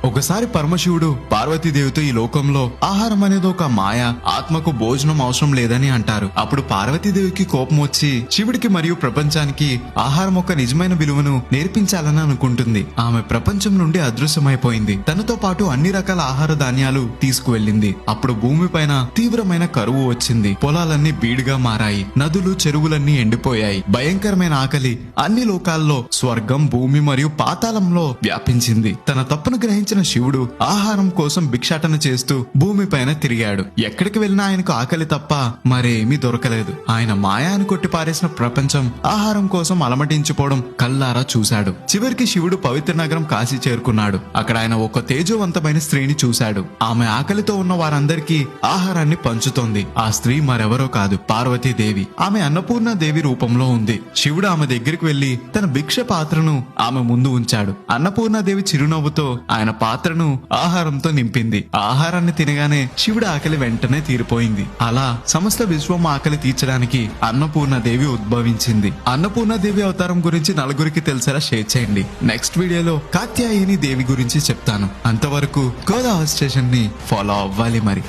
ఒకసారి పరమశివుడు పార్వతీదేవితో ఈ లోకంలో ఆహారం అనేది ఒక మాయ, ఆత్మకు భోజనం అవసరం లేదని అంటారు. అప్పుడు పార్వతీదేవికి కోపం వచ్చి శివుడికి మరియు ప్రపంచానికి ఆహారం ఒక నిజమైన విలువను నేర్పించాలని అనుకుంటుంది. ఆమె ప్రపంచం నుండి అదృశ్యమైపోయింది. తనతో పాటు అన్ని రకాల ఆహార ధాన్యాలు తీసుకువెళ్ళింది. అప్పుడు భూమిపైన తీవ్రమైన కరువు వచ్చింది. పొలాలన్నీ బీడుగా మారాయి. నదులు చెరువులన్నీ ఎండిపోయాయి. భయంకరమైన ఆకలి అన్ని లోకాల్లో, స్వర్గం, భూమి మరియు పాతాళంలో వ్యాపించింది. తన తప్పును గ్రహించిన శివుడు ఆహారం కోసం భిక్షాటన చేస్తూ భూమిపైన తిరిగాడు. ఎక్కడికి వెళ్ళినా ఆయనకు ఆకలి తప్ప మరేమీ దొరకలేదు. ఆయన మాయాన్ని కొట్టి పారేసిన ప్రపంచం ఆహారం కోసం అలమటించిపోవడం కల్లారా చూశాడు. చివరికి శివుడు పవిత్ర నగరం కాశీ చేరుకున్నాడు. అక్కడ ఆయన ఒక తేజోవంతమైన స్త్రీని చూశాడు. ఆమె ఆకలితో ఉన్న వారందరికీ ఆహారాన్ని పంచుతోంది. ఆ స్త్రీ మరెవరో కాదు, పార్వతీదేవి. ఆమె అన్నపూర్ణ దేవి రూపంలో ఉంది. శివుడు ఆమె దగ్గరికి వెళ్లి తన భిక్ష పాత్రను ఆమె ముందు ఉంచాడు. అన్నపూర్ణాదేవి చిరునవ్వుతో ఆయన పాత్రను ఆహారంతో నింపింది. ఆహారాన్ని తినగానే శివుడి ఆకలి వెంటనే తీరిపోయింది. అలా సమస్త విశ్వం ఆకలి తీర్చడానికి అన్నపూర్ణాదేవి ఉద్భవించింది. అన్నపూర్ణాదేవి అవతారం గురించి నలుగురికి తెలిసేలా షేర్ చేయండి. నెక్స్ట్ వీడియోలో కాత్యాయని దేవి గురించి చెప్తాను. అంతవరకు గోదావరి స్టేషన్ ని ఫాలో అవ్వాలి మరి.